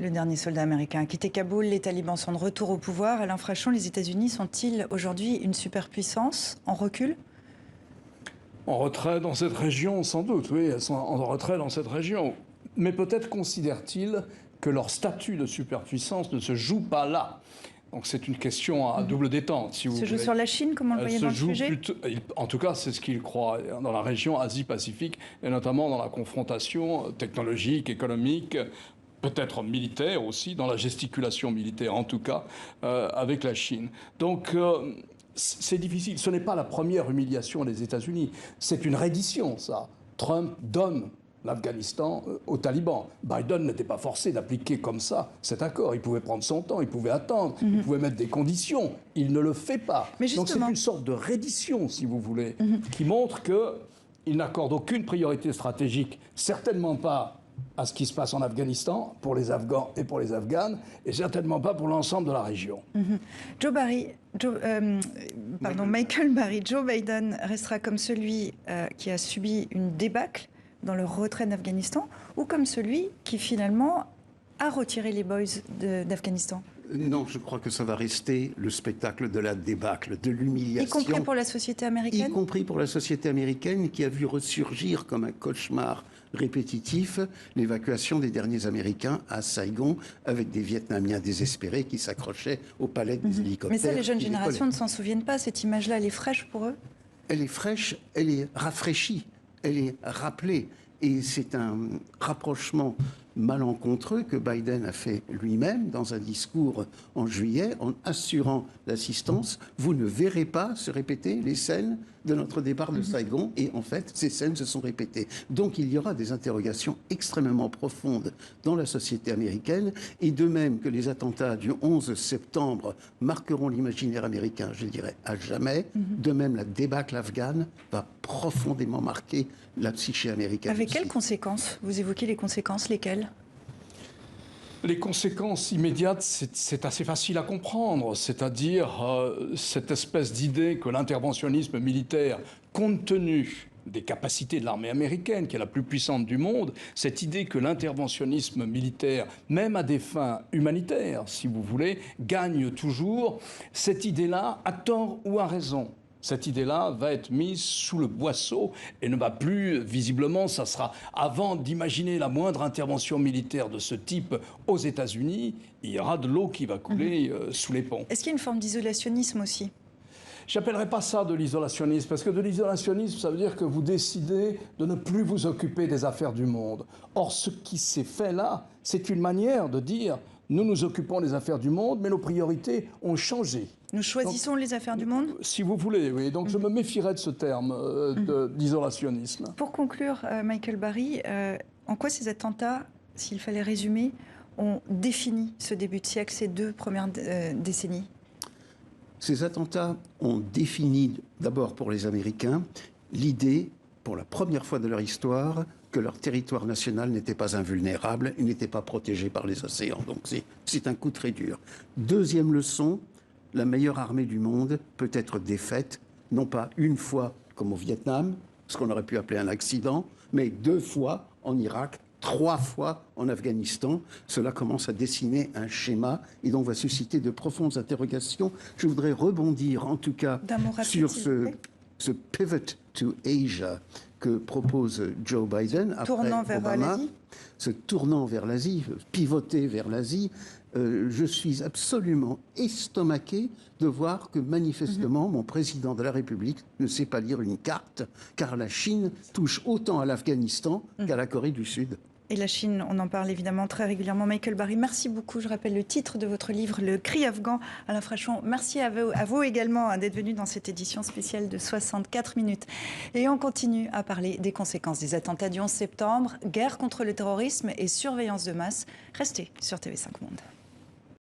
Le dernier soldat américain a quitté Kaboul, les talibans sont de retour au pouvoir. Alain Frachon, les États-Unis sont-ils aujourd'hui une superpuissance en recul ? En retrait dans cette région, sans doute, oui, elles sont en retrait dans cette région. Mais peut-être considèrent-ils que leur statut de superpuissance ne se joue pas là. Donc c'est une question à double détente, si vous voulez. Se joue sur la Chine, comme on le voyait dans le sujet plutôt, en tout cas, c'est ce qu'ils croient, dans la région Asie-Pacifique, et notamment dans la confrontation technologique, économique, peut-être militaire aussi, dans la gesticulation militaire, en tout cas, avec la Chine. Donc c'est difficile. Ce n'est pas la première humiliation des États-Unis. C'est une reddition, ça. Trump donne l'Afghanistan aux talibans. Biden n'était pas forcé d'appliquer comme ça cet accord. Il pouvait prendre son temps, il pouvait attendre, il pouvait mettre des conditions. Il ne le fait pas. Mais justement... Donc c'est une sorte de reddition, si vous voulez, qui montre qu'il n'accorde aucune priorité stratégique, certainement pas à ce qui se passe en Afghanistan, pour les Afghans et pour les Afghanes, et certainement pas pour l'ensemble de la région. Michael Barry, Joe Biden restera comme celui qui a subi une débâcle dans le retrait d'Afghanistan, ou comme celui qui finalement a retiré les boys d'Afghanistan? Non, je crois que ça va rester le spectacle de la débâcle, de l'humiliation. Y compris pour la société américaine? Y compris pour la société américaine qui a vu ressurgir comme un cauchemar répétitif l'évacuation des derniers Américains à Saigon avec des Vietnamiens désespérés qui s'accrochaient au palais des hélicoptères. Mais ça, les jeunes générations ne s'en souviennent pas. Cette image-là, elle est fraîche pour eux? Elle est fraîche, elle est rafraîchie, elle est rappelée. Et c'est un rapprochement malencontreux que Biden a fait lui-même dans un discours en juillet en assurant l'assistance. Vous ne verrez pas se répéter les scènes de notre départ de Saigon. Et en fait, ces scènes se sont répétées. Donc il y aura des interrogations extrêmement profondes dans la société américaine. Et de même que les attentats du 11 septembre marqueront l'imaginaire américain, je dirais, à jamais, de même la débâcle afghane va profondément marquer la psyché américaine. Avec quelles conséquences? Vous évoquez les conséquences, lesquelles? Les conséquences immédiates, c'est assez facile à comprendre, c'est-à-dire cette espèce d'idée que l'interventionnisme militaire, compte tenu des capacités de l'armée américaine, qui est la plus puissante du monde, cette idée que l'interventionnisme militaire, même à des fins humanitaires, si vous voulez, gagne toujours, cette idée-là, à tort ou à raison, cette idée-là va être mise sous le boisseau et ne va plus, visiblement, ça sera, avant d'imaginer la moindre intervention militaire de ce type aux États-Unis, il y aura de l'eau qui va couler sous les ponts. Est-ce qu'il y a une forme d'isolationnisme aussi? J'appellerais pas ça de l'isolationnisme, parce que de l'isolationnisme, ça veut dire que vous décidez de ne plus vous occuper des affaires du monde. Or, ce qui s'est fait là, c'est une manière de dire « nous nous occupons des affaires du monde, mais nos priorités ont changé ». Nous choisissons les affaires du monde? Si vous voulez, oui. Donc je me méfierais de ce terme d'isolationnisme. Pour conclure, Michael Barry, en quoi ces attentats, s'il fallait résumer, ont défini ce début de siècle, ces 2 premières décennies? Ces attentats ont défini, d'abord pour les Américains, l'idée, pour la première fois de leur histoire, que leur territoire national n'était pas invulnérable et n'était pas protégé par les océans. Donc c'est un coup très dur. Deuxième leçon, la meilleure armée du monde peut être défaite, non pas une fois comme au Vietnam, ce qu'on aurait pu appeler un accident, mais 2 fois en Irak, 3 fois en Afghanistan. Cela commence à dessiner un schéma et donc va susciter de profondes interrogations. Je voudrais rebondir en tout cas sur ce pivot to Asia que propose Joe Biden après Obama, ce tournant vers l'Asie, pivoter vers l'Asie. Je suis absolument estomaqué de voir que manifestement mon président de la République ne sait pas lire une carte, car la Chine touche autant à l'Afghanistan qu'à la Corée du Sud. Et la Chine, on en parle évidemment très régulièrement. Michael Barry, merci beaucoup. Je rappelle le titre de votre livre, Le cri afghan. Alain Frachon, merci à vous également d'être venu dans cette édition spéciale de 64 minutes. Et on continue à parler des conséquences des attentats du 11 septembre, guerre contre le terrorisme et surveillance de masse. Restez sur TV5 Monde.